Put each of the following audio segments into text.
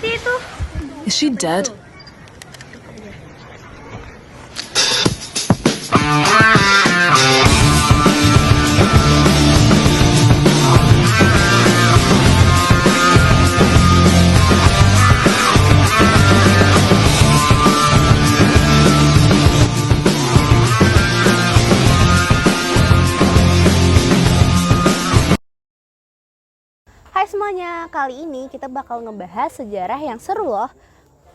lagi itu? Is she dead? Hai semuanya, kali ini kita bakal ngebahas sejarah yang seru loh.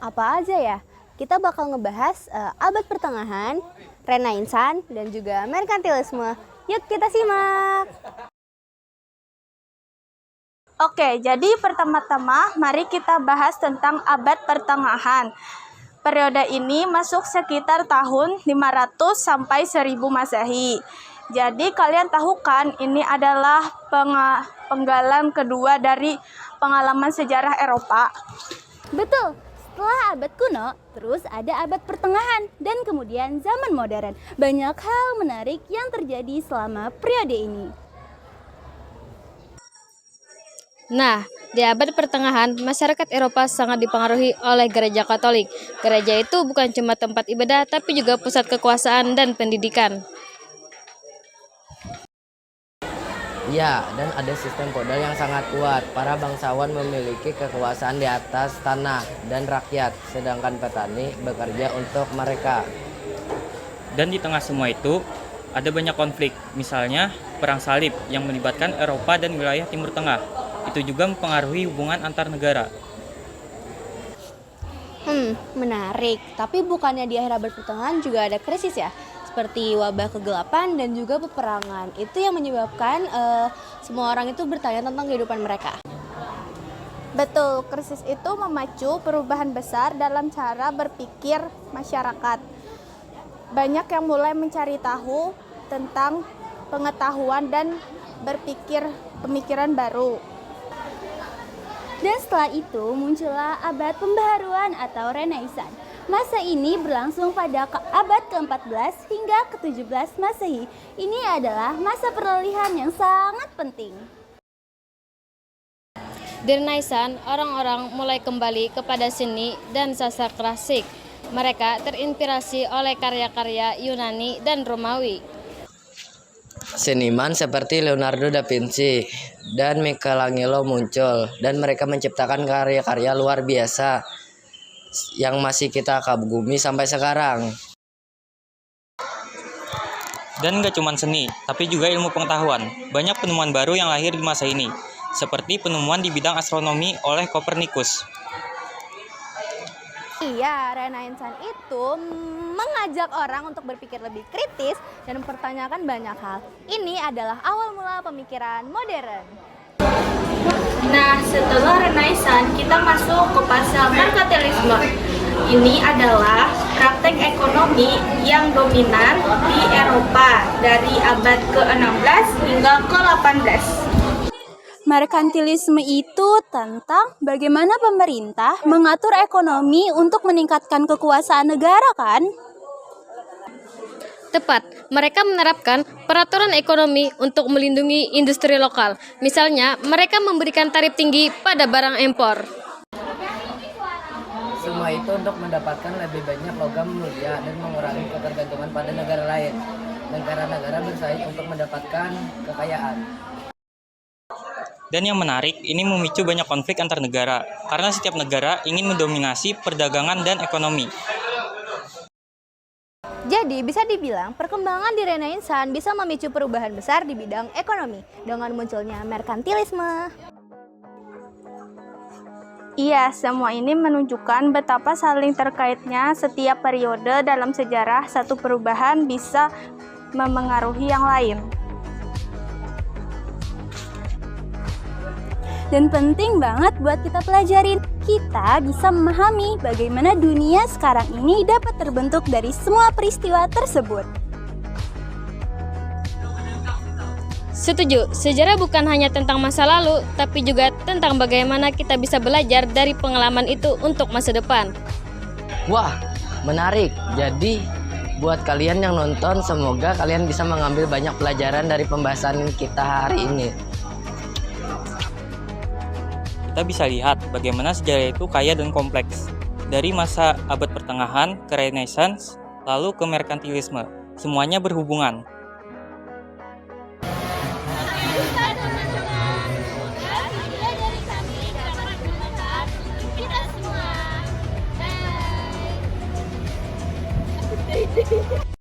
Apa aja ya? Kita bakal ngebahas abad pertengahan, Renaissance, dan juga merkantilisme. Yuk kita simak! Oke, jadi pertama-tama mari kita bahas tentang abad pertengahan. Periode ini masuk sekitar tahun 500 sampai 1000 Masehi. Jadi kalian tahu kan ini adalah penggalan kedua dari pengalaman sejarah Eropa. Betul, setelah abad kuno, terus ada abad pertengahan, dan kemudian zaman modern. Banyak hal menarik yang terjadi selama periode ini. Nah, di abad pertengahan, masyarakat Eropa sangat dipengaruhi oleh gereja Katolik. Gereja itu bukan cuma tempat ibadah, tapi juga pusat kekuasaan dan pendidikan. Ya, dan ada sistem feodal yang sangat kuat. Para bangsawan memiliki kekuasaan di atas tanah dan rakyat, sedangkan petani bekerja untuk mereka. Dan di tengah semua itu, ada banyak konflik, misalnya Perang Salib yang melibatkan Eropa dan wilayah Timur Tengah. Itu juga mempengaruhi hubungan antar negara. Menarik. Tapi bukannya di akhir abad pertengahan juga ada krisis ya? Seperti wabah kegelapan dan juga peperangan. Itu yang menyebabkan semua orang itu bertanya tentang kehidupan mereka. Betul, krisis itu memacu perubahan besar dalam cara berpikir masyarakat. Banyak yang mulai mencari tahu tentang pengetahuan dan berpikir pemikiran baru. Dan setelah itu muncullah abad pembaharuan atau Renaissance. Masa ini berlangsung pada abad ke-14 hingga ke-17 Masehi. Ini adalah masa peralihan yang sangat penting. Di Renaissance, orang-orang mulai kembali kepada seni dan sastra klasik. Mereka terinspirasi oleh karya-karya Yunani dan Romawi. Seniman seperti Leonardo da Vinci dan Michelangelo muncul, dan mereka menciptakan karya-karya luar biasa yang masih kita kagumi sampai sekarang. Dan nggak cuma seni, tapi juga ilmu pengetahuan. Banyak penemuan baru yang lahir di masa ini, seperti penemuan di bidang astronomi oleh Copernicus. Iya, Renaissance itu mengajak orang untuk berpikir lebih kritis dan mempertanyakan banyak hal. Ini adalah awal mula pemikiran modern. Nah, setelah Renaissance, kita masuk ke fase merkantilisme. Ini adalah praktek ekonomi yang dominan di Eropa dari abad ke-16 hingga ke-18. Merkantilisme itu tentang bagaimana pemerintah mengatur ekonomi untuk meningkatkan kekuasaan negara, kan? Tepat, mereka menerapkan peraturan ekonomi untuk melindungi industri lokal. Misalnya, mereka memberikan tarif tinggi pada barang impor. Semua itu untuk mendapatkan lebih banyak logam mulia dan mengurangi ketergantungan pada negara lain. Negara-negara bersaing untuk mendapatkan kekayaan. Dan yang menarik, ini memicu banyak konflik antar negara, karena setiap negara ingin mendominasi perdagangan dan ekonomi. Jadi bisa dibilang perkembangan di Renaissance bisa memicu perubahan besar di bidang ekonomi dengan munculnya merkantilisme. Iya, semua ini menunjukkan betapa saling terkaitnya setiap periode dalam sejarah. Satu perubahan bisa memengaruhi yang lain. Dan penting banget buat kita pelajarin. Kita bisa memahami bagaimana dunia sekarang ini dapat terbentuk dari semua peristiwa tersebut. Setuju, sejarah bukan hanya tentang masa lalu, tapi juga tentang bagaimana kita bisa belajar dari pengalaman itu untuk masa depan. Wah, menarik. Jadi, buat kalian yang nonton, semoga kalian bisa mengambil banyak pelajaran dari pembahasan kita hari ini. kita bisa lihat bagaimana sejarah itu kaya dan kompleks. Dari masa abad pertengahan ke Renaissance, lalu ke merkantilisme, semuanya berhubungan. Kita semua. Bye.